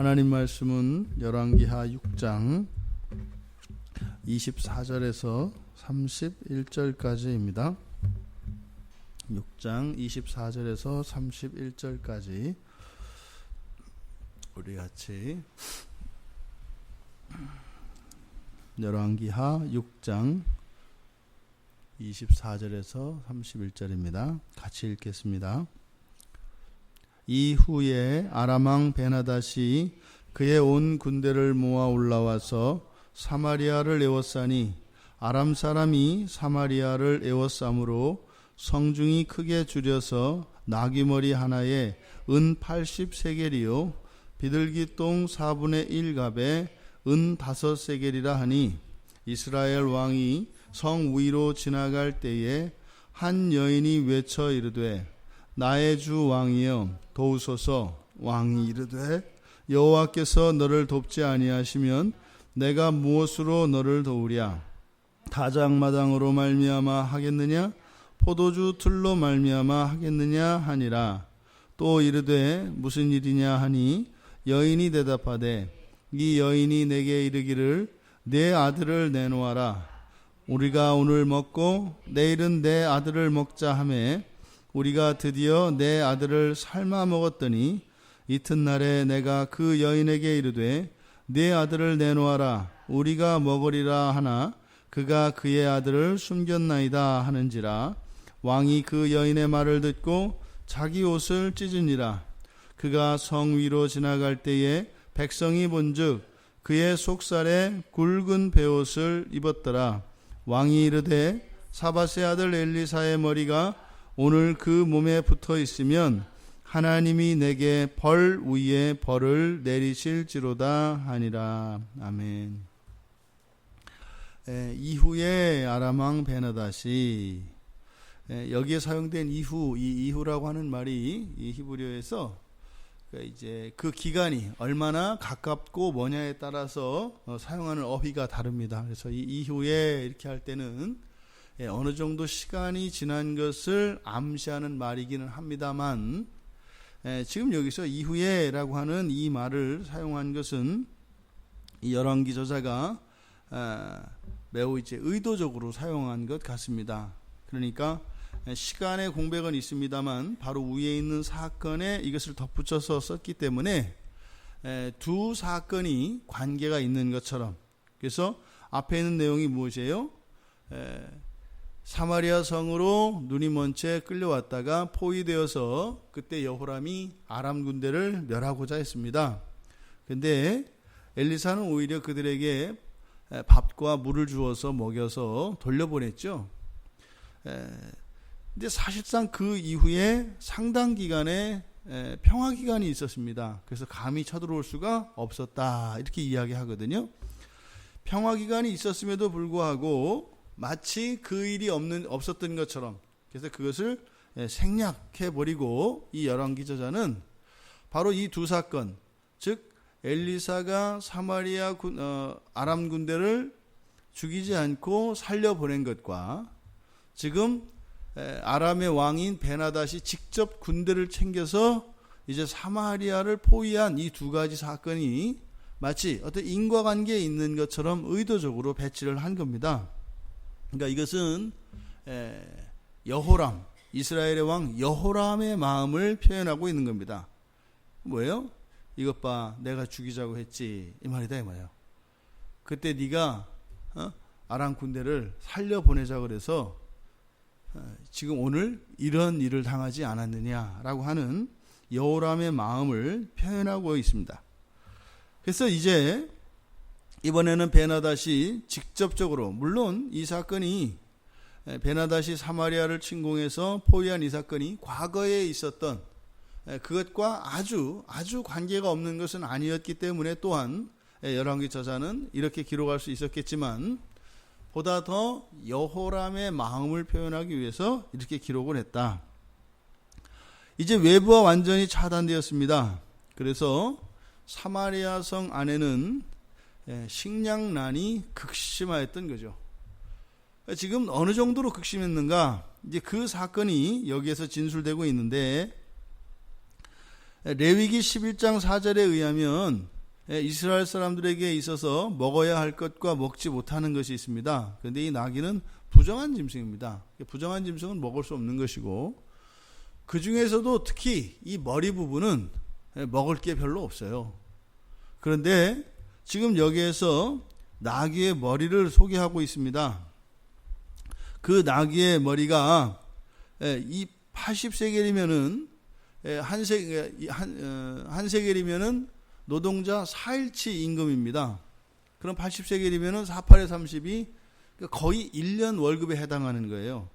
하나님 말씀은 열왕기하 6장 24절에서 31절까지입니다. 6장 24절에서 31절까지 우리 같이 열왕기하 6장 24절에서 31절입니다. 같이 읽겠습니다. 이후에 아람 왕 베나닷이 그의 온 군대를 모아 올라와서 사마리아를 에워싸니 아람 사람이 사마리아를 에워싸므로 성중이 크게 줄여서 나귀머리 하나에 은 80세겔이요 비둘기똥 4분의 1갑에 은 5세겔이라 하니 이스라엘 왕이 성 위로 지나갈 때에 한 여인이 외쳐 이르되 나의 주 왕이여 도우소서. 왕이 이르되 여호와께서 너를 돕지 아니하시면 내가 무엇으로 너를 도우랴? 다장마당으로 말미암아 하겠느냐? 포도주 틀로 말미암아 하겠느냐 하니라. 또 이르되 무슨 일이냐 하니 여인이 대답하되 이 여인이 내게 이르기를 내 아들을 내놓아라. 우리가 오늘 먹고 내일은 내 아들을 먹자 하매 우리가 드디어 내 아들을 삶아 먹었더니 이튿날에 내가 그 여인에게 이르되 네 아들을 내놓아라. 우리가 먹으리라 하나 그가 그의 아들을 숨겼나이다 하는지라. 왕이 그 여인의 말을 듣고 자기 옷을 찢으니라. 그가 성 위로 지나갈 때에 백성이 본즉 그의 속살에 굵은 베옷을 입었더라. 왕이 이르되 사밧의 아들 엘리사의 머리가 오늘 그 몸에 붙어 있으면 하나님이 내게 벌 위에 벌을 내리실지로다 하니라. 아멘. 이후에 아람 왕 베나닷이 여기에 사용된 이후, 이 이후라고 하는 말이 이 히브리어에서 이제 그 기간이 얼마나 가깝고 뭐냐에 따라서 사용하는 어휘가 다릅니다. 그래서 이 이후에 이렇게 할 때는 어느 정도 시간이 지난 것을 암시하는 말이기는 합니다만 지금 여기서 이후에 라고 하는 이 말을 사용한 것은 이 열왕기 저자가 매우 이제 의도적으로 사용한 것 같습니다. 그러니까 시간의 공백은 있습니다만 바로 위에 있는 사건에 이것을 덧붙여서 썼기 때문에 두 사건이 관계가 있는 것처럼. 그래서 앞에 있는 내용이 무엇이에요? 사마리아 성으로 눈이 먼 채 끌려왔다가 포위되어서 그때 여호람이 아람 군대를 멸하고자 했습니다. 그런데 엘리사는 오히려 그들에게 밥과 물을 주어서 먹여서 돌려보냈죠. 근데 사실상 그 이후에 상당 기간의 평화 기간이 있었습니다. 그래서 감히 쳐들어올 수가 없었다 이렇게 이야기하거든요. 평화 기간이 있었음에도 불구하고 마치 그 일이 없었던 것처럼, 그래서 그것을 생략해버리고 이 열왕기 저자는 바로 이 두 사건, 즉 엘리사가 사마리아 아람 군대를 죽이지 않고 살려보낸 것과 지금 아람의 왕인 베나닷이 직접 군대를 챙겨서 이제 사마리아를 포위한 이 두 가지 사건이 마치 어떤 인과관계에 있는 것처럼 의도적으로 배치를 한 겁니다. 그러니까 이것은 여호람, 이스라엘의 왕 여호람의 마음을 표현하고 있는 겁니다. 뭐예요? 이것 봐, 내가 죽이자고 했지, 이 말이다 이 말이에요. 그때 네가 아람 군대를 살려보내자 그래서 지금 오늘 이런 일을 당하지 않았느냐라고 하는 여호람의 마음을 표현하고 있습니다. 그래서 이제 이번에는 베나닷이 직접적으로, 물론 이 사건이 베나닷이 사마리아를 침공해서 포위한 이 사건이 과거에 있었던 그것과 아주 관계가 없는 것은 아니었기 때문에 또한 열왕기 저자는 이렇게 기록할 수 있었겠지만 보다 더 여호람의 마음을 표현하기 위해서 이렇게 기록을 했다. 이제 외부와 완전히 차단되었습니다. 그래서 사마리아 성 안에는 식량난이 극심하였던 거죠. 지금 어느 정도로 극심했는가? 이제 그 사건이 여기에서 진술되고 있는데 레위기 11장 4절에 의하면 이스라엘 사람들에게 있어서 먹어야 할 것과 먹지 못하는 것이 있습니다. 그런데 이 나귀는 부정한 짐승입니다. 부정한 짐승은 먹을 수 없는 것이고, 그 중에서도 특히 이 머리 부분은 먹을 게 별로 없어요. 그런데 지금 여기에서 나귀의 머리를 소개하고 있습니다. 그 나귀의 머리가 이 80세겔이면은 한 세겔이면은 노동자 4일치 임금입니다. 그럼 80세겔이면은 48에 32, 거의 1년 월급에 해당하는 거예요.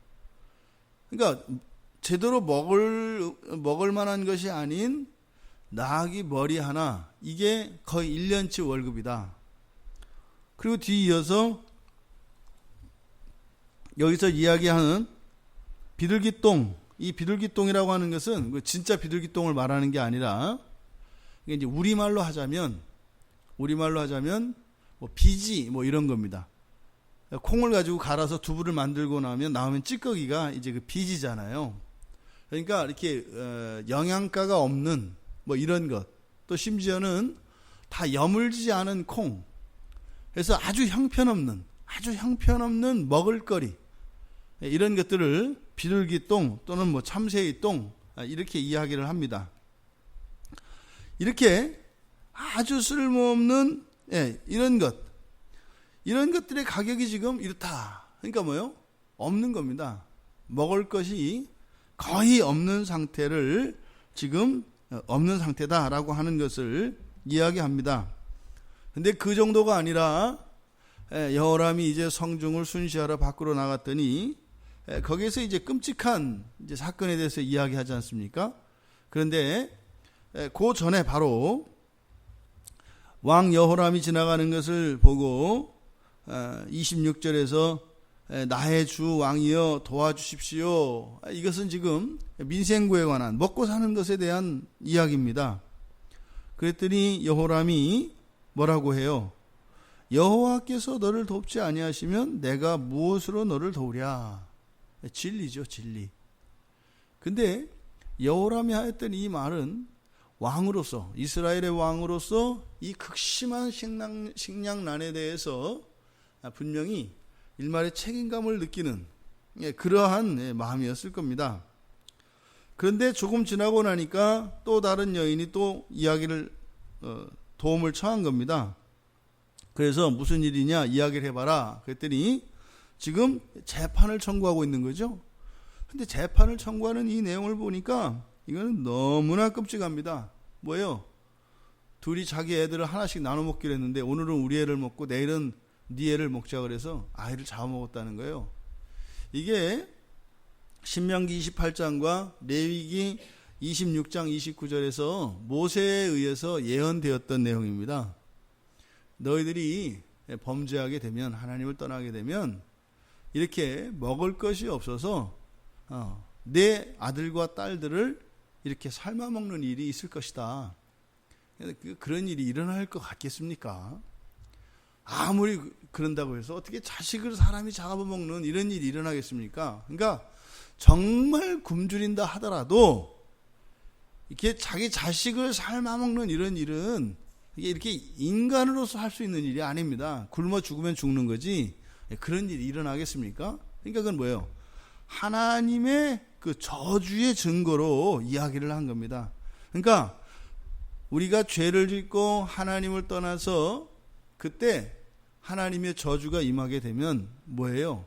그러니까 제대로 먹을 만한 것이 아닌 나귀 머리 하나, 이게 거의 1년치 월급이다. 그리고 뒤이어서 여기서 이야기하는 비둘기똥, 이 비둘기똥이라고 하는 것은 진짜 비둘기똥을 말하는 게 아니라, 이게 이제 우리말로 하자면 뭐 비지 뭐 이런 겁니다. 콩을 가지고 갈아서 두부를 만들고 나오면 찌꺼기가 이제 그 비지잖아요. 그러니까 이렇게 영양가가 없는 뭐 이런 것, 또 심지어는 다 여물지지 않은 콩, 그래서 아주 형편없는 먹을거리, 이런 것들을 비둘기똥 또는 뭐 참새의 똥, 이렇게 이야기를 합니다. 이렇게 아주 쓸모없는 이런 것들의 가격이 지금 이렇다. 그러니까 뭐요? 없는 겁니다. 먹을 것이 거의 없는 상태를 지금 없는 상태다라고 하는 것을 이야기합니다. 근데 그 정도가 아니라 여호람이 이제 성중을 순시하러 밖으로 나갔더니 거기에서 이제 끔찍한 이제 사건에 대해서 이야기하지 않습니까? 그런데 그 전에 바로 왕 여호람이 지나가는 것을 보고 26절에서 나의 주 왕이여 도와주십시오. 이것은 지금 민생구에 관한 먹고 사는 것에 대한 이야기입니다. 그랬더니 여호람이 뭐라고 해요? 여호와께서 너를 돕지 아니하시면 내가 무엇으로 너를 도우랴? 진리죠, 진리. 근데 여호람이 하였던 이 말은 왕으로서, 이스라엘의 왕으로서 이 극심한 식량난에 대해서 분명히 일말의 책임감을 느끼는 그러한 마음이었을 겁니다. 그런데 조금 지나고 나니까 또 다른 여인이 또 이야기를 도움을 청한 겁니다. 그래서 무슨 일이냐 이야기를 해봐라. 그랬더니 지금 재판을 청구하고 있는 거죠. 근데 재판을 청구하는 이 내용을 보니까 이거는 너무나 끔찍합니다. 뭐예요? 둘이 자기 애들을 하나씩 나눠 먹기로 했는데 오늘은 우리 애를 먹고 내일은 네 애를 먹자 그래서 아이를 잡아먹었다는 거예요. 이게 신명기 28장과 레위기 26장 29절에서 모세에 의해서 예언되었던 내용입니다. 너희들이 범죄하게 되면, 하나님을 떠나게 되면 이렇게 먹을 것이 없어서 내 아들과 딸들을 이렇게 삶아먹는 일이 있을 것이다. 그런 일이 일어날 것 같겠습니까? 아무리 그런다고 해서 어떻게 자식을 사람이 잡아먹는 이런 일이 일어나겠습니까? 그러니까 정말 굶주린다 하더라도 이렇게 자기 자식을 삶아먹는 이런 일은 이게 이렇게 인간으로서 할 수 있는 일이 아닙니다. 굶어 죽으면 죽는 거지 그런 일이 일어나겠습니까? 그러니까 그건 뭐예요? 하나님의 그 저주의 증거로 이야기를 한 겁니다. 그러니까 우리가 죄를 짓고 하나님을 떠나서 그때 하나님의 저주가 임하게 되면 뭐예요?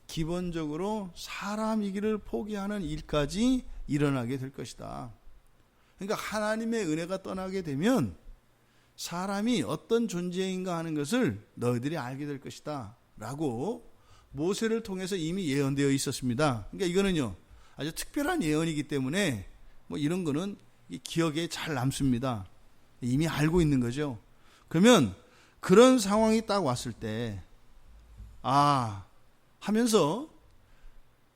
기본적으로 사람이기를 포기하는 일까지 일어나게 될 것이다. 그러니까 하나님의 은혜가 떠나게 되면 사람이 어떤 존재인가 하는 것을 너희들이 알게 될 것이다 라고 모세를 통해서 이미 예언되어 있었습니다. 그러니까 이거는요 아주 특별한 예언이기 때문에 뭐 이런 거는 기억에 잘 남습니다. 이미 알고 있는 거죠. 그러면 그런 상황이 딱 왔을 때 하면서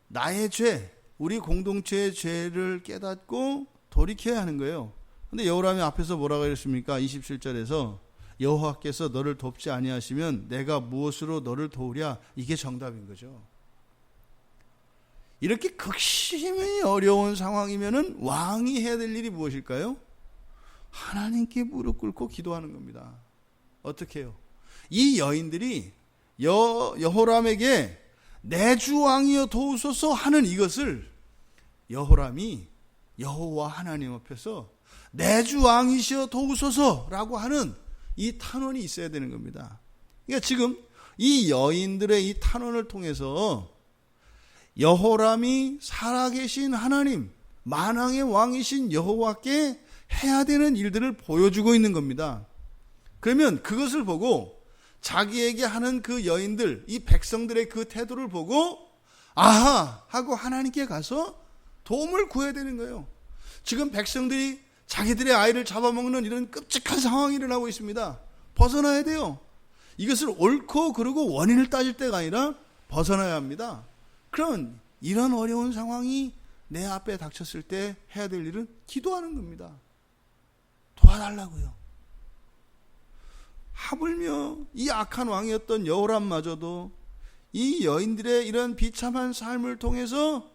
나의 죄, 우리 공동체의 죄를 깨닫고 돌이켜야 하는 거예요. 근데 여호람이 앞에서 뭐라고 그랬습니까? 27절에서 여호와께서 너를 돕지 아니하시면 내가 무엇으로 너를 도우랴? 이게 정답인 거죠. 이렇게 극심히 어려운 상황이면은 왕이 해야 될 일이 무엇일까요? 하나님께 무릎 꿇고 기도하는 겁니다. 어떻게 해요? 이 여인들이 여호람에게 내 주 왕이여 도우소서 하는 이것을 여호람이 여호와 하나님 앞에서 내 주 왕이시여 도우소서라고 하는 이 탄원이 있어야 되는 겁니다. 그러니까 지금 이 여인들의 이 탄원을 통해서 여호람이 살아계신 하나님, 만왕의 왕이신 여호와께 해야 되는 일들을 보여주고 있는 겁니다. 그러면 그것을 보고 자기에게 하는 그 여인들, 이 백성들의 그 태도를 보고 아하 하고 하나님께 가서 도움을 구해야 되는 거예요. 지금 백성들이 자기들의 아이를 잡아먹는 이런 끔찍한 상황이 일어나고 있습니다. 벗어나야 돼요. 이것을 옳고 그르고 원인을 따질 때가 아니라 벗어나야 합니다. 그럼 이런 어려운 상황이 내 앞에 닥쳤을 때 해야 될 일은 기도하는 겁니다. 도와달라고요. 하물며 이 악한 왕이었던 여호람마저도 이 여인들의 이런 비참한 삶을 통해서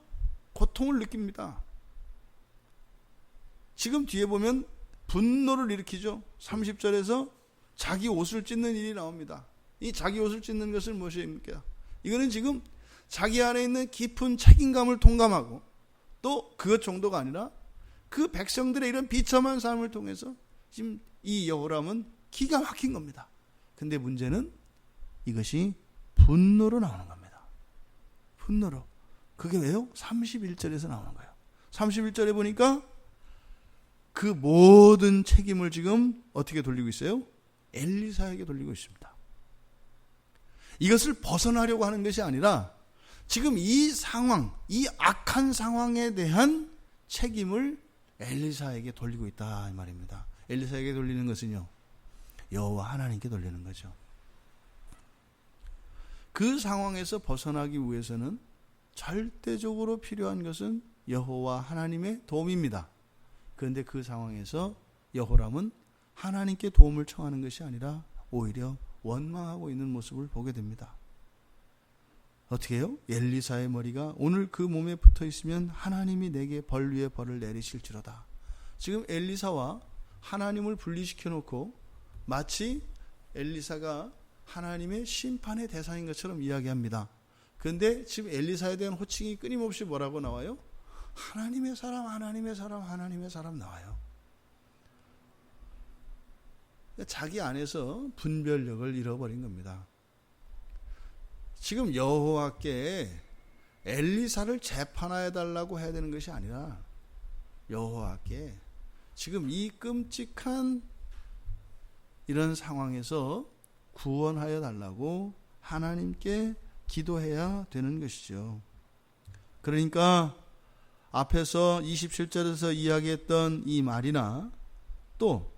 고통을 느낍니다. 지금 뒤에 보면 분노를 일으키죠. 30절에서 자기 옷을 찢는 일이 나옵니다. 이 자기 옷을 찢는 것은 무엇입니까? 이거는 지금 자기 안에 있는 깊은 책임감을 통감하고 또 그것 정도가 아니라 그 백성들의 이런 비참한 삶을 통해서 지금 이 여호람은 기가 막힌 겁니다. 근데 문제는 이것이 분노로 나오는 겁니다. 분노로. 그게 왜요? 31절에서 나오는 거예요. 31절에 보니까 그 모든 책임을 지금 어떻게 돌리고 있어요? 엘리사에게 돌리고 있습니다. 이것을 벗어나려고 하는 것이 아니라 지금 이 상황, 이 악한 상황에 대한 책임을 엘리사에게 돌리고 있다 이 말입니다. 엘리사에게 돌리는 것은요, 여호와 하나님께 돌리는 거죠. 그 상황에서 벗어나기 위해서는 절대적으로 필요한 것은 여호와 하나님의 도움입니다. 그런데 그 상황에서 여호람은 하나님께 도움을 청하는 것이 아니라 오히려 원망하고 있는 모습을 보게 됩니다. 어떻게 해요? 엘리사의 머리가 오늘 그 몸에 붙어 있으면 하나님이 내게 벌 위에 벌을 내리실지로다. 지금 엘리사와 하나님을 분리시켜 놓고 마치 엘리사가 하나님의 심판의 대상인 것처럼 이야기합니다. 그런데 지금 엘리사에 대한 호칭이 끊임없이 뭐라고 나와요? 하나님의 사람, 하나님의 사람, 하나님의 사람 나와요. 자기 안에서 분별력을 잃어버린 겁니다. 지금 여호와께 엘리사를 재판해 달라고 해야 되는 것이 아니라 여호와께 지금 이 끔찍한 이런 상황에서 구원하여 달라고 하나님께 기도해야 되는 것이죠. 그러니까 앞에서 27절에서 이야기했던 이 말이나 또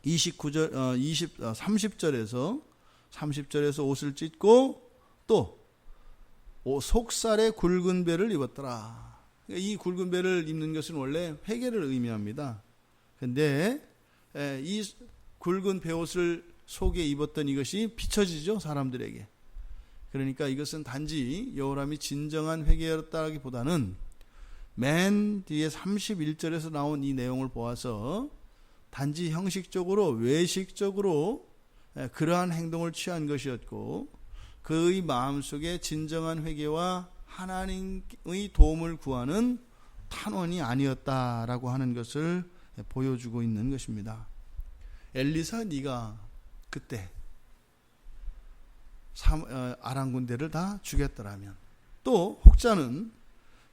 30절에서 옷을 찢고 또 속살에 굵은 배를 입었더라. 이 굵은 배를 입는 것은 원래 회개를 의미합니다. 그런데 이 굵은 배옷을 속에 입었던 이것이 비춰지죠, 사람들에게. 그러니까 이것은 단지 여호람이 진정한 회개였다기보다는 맨 뒤에 31절에서 나온 이 내용을 보아서 단지 형식적으로 외식적으로 그러한 행동을 취한 것이었고 그의 마음속에 진정한 회개와 하나님의 도움을 구하는 탄원이 아니었다라고 하는 것을 보여주고 있는 것입니다. 엘리사, 네가 그때 아람 군대를 다 죽였더라면, 또 혹자는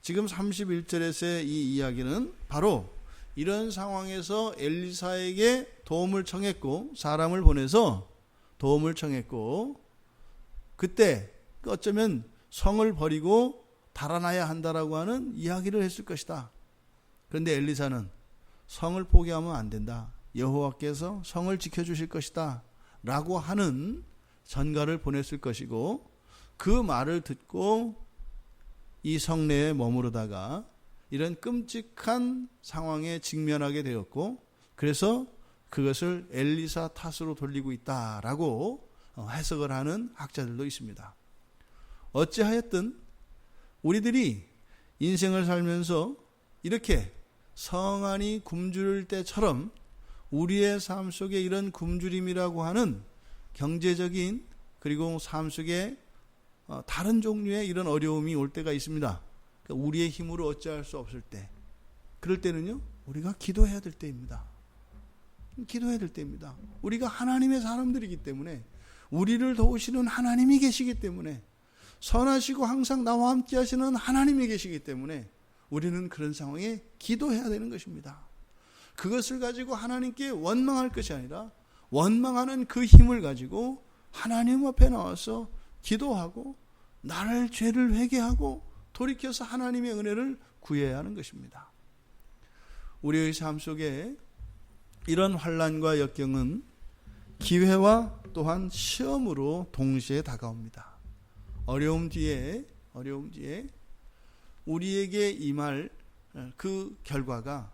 지금 31절에서의 이 이야기는 바로 이런 상황에서 엘리사에게 도움을 청했고 사람을 보내서 도움을 청했고 그때 어쩌면 성을 버리고 달아나야 한다라고 하는 이야기를 했을 것이다. 그런데 엘리사는 성을 포기하면 안 된다. 여호와께서 성을 지켜주실 것이다 라고 하는 전가를 보냈을 것이고 그 말을 듣고 이 성내에 머무르다가 이런 끔찍한 상황에 직면하게 되었고 그래서 그것을 엘리사 탓으로 돌리고 있다라고 해석을 하는 학자들도 있습니다. 어찌하였든 우리들이 인생을 살면서 이렇게 성 안이 굶주릴 때처럼 우리의 삶 속에 이런 굶주림이라고 하는 경제적인 그리고 삶 속에 다른 종류의 이런 어려움이 올 때가 있습니다. 그러니까 우리의 힘으로 어찌할 수 없을 때, 그럴 때는요, 우리가 기도해야 될 때입니다. 기도해야 될 때입니다. 우리가 하나님의 사람들이기 때문에, 우리를 도우시는 하나님이 계시기 때문에, 선하시고 항상 나와 함께 하시는 하나님이 계시기 때문에 우리는 그런 상황에 기도해야 되는 것입니다. 그것을 가지고 하나님께 원망할 것이 아니라 원망하는 그 힘을 가지고 하나님 앞에 나와서 기도하고 나를 죄를 회개하고 돌이켜서 하나님의 은혜를 구해야 하는 것입니다. 우리의 삶 속에 이런 환난과 역경은 기회와 또한 시험으로 동시에 다가옵니다. 어려움 뒤에 우리에게 임할 그 결과가,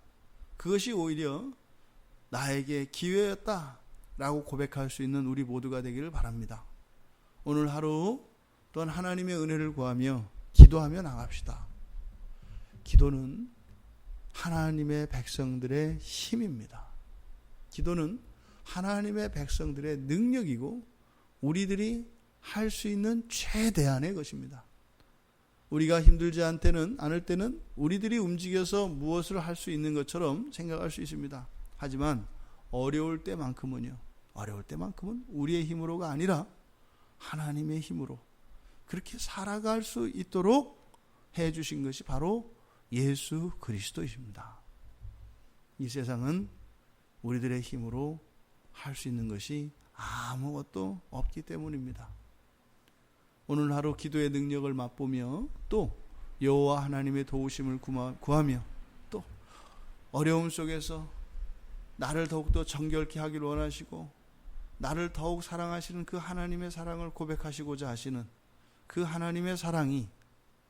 그것이 오히려 나에게 기회였다라고 고백할 수 있는 우리 모두가 되기를 바랍니다. 오늘 하루 또한 하나님의 은혜를 구하며 기도하며 나갑시다. 기도는 하나님의 백성들의 힘입니다. 기도는 하나님의 백성들의 능력이고 우리들이 할 수 있는 최대한의 것입니다. 우리가 힘들지 않을 때는 우리들이 움직여서 무엇을 할 수 있는 것처럼 생각할 수 있습니다. 하지만 어려울 때만큼은 우리의 힘으로가 아니라 하나님의 힘으로 그렇게 살아갈 수 있도록 해 주신 것이 바로 예수 그리스도이십니다. 이 세상은 우리들의 힘으로 할 수 있는 것이 아무것도 없기 때문입니다. 오늘 하루 기도의 능력을 맛보며 또 여호와 하나님의 도우심을 구하며 또 어려움 속에서 나를 더욱더 정결케 하기를 원하시고 나를 더욱 사랑하시는 그 하나님의 사랑을 고백하시고자 하시는 그 하나님의 사랑이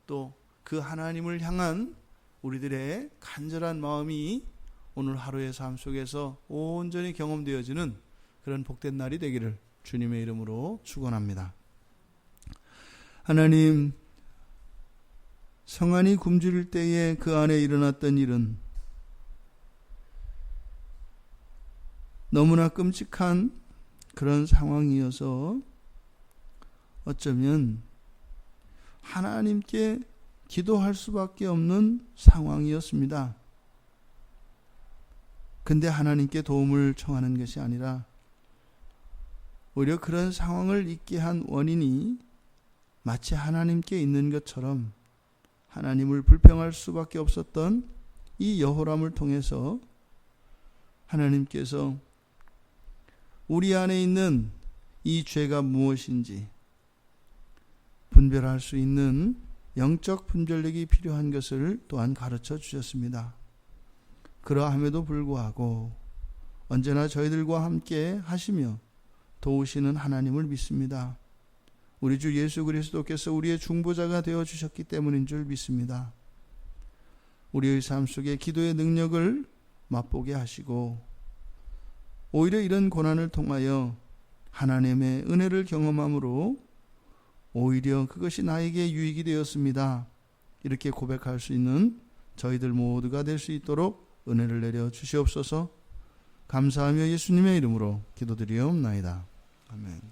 또 그 하나님을 향한 우리들의 간절한 마음이 오늘 하루의 삶 속에서 온전히 경험되어지는 그런 복된 날이 되기를 주님의 이름으로 축원합니다. 하나님, 성안이 굶주릴 때에 그 안에 일어났던 일은 너무나 끔찍한 그런 상황이어서 어쩌면 하나님께 기도할 수밖에 없는 상황이었습니다. 근데 하나님께 도움을 청하는 것이 아니라 오히려 그런 상황을 있게 한 원인이 마치 하나님께 있는 것처럼 하나님을 불평할 수밖에 없었던 이 여호람을 통해서 하나님께서 우리 안에 있는 이 죄가 무엇인지 분별할 수 있는 영적 분별력이 필요한 것을 또한 가르쳐 주셨습니다. 그러함에도 불구하고 언제나 저희들과 함께 하시며 도우시는 하나님을 믿습니다. 우리 주 예수 그리스도께서 우리의 중보자가 되어 주셨기 때문인 줄 믿습니다. 우리의 삶 속에 기도의 능력을 맛보게 하시고 오히려 이런 고난을 통하여 하나님의 은혜를 경험함으로 오히려 그것이 나에게 유익이 되었습니다. 이렇게 고백할 수 있는 저희들 모두가 될 수 있도록 은혜를 내려 주시옵소서. 감사하며 예수님의 이름으로 기도드리옵나이다. 아멘.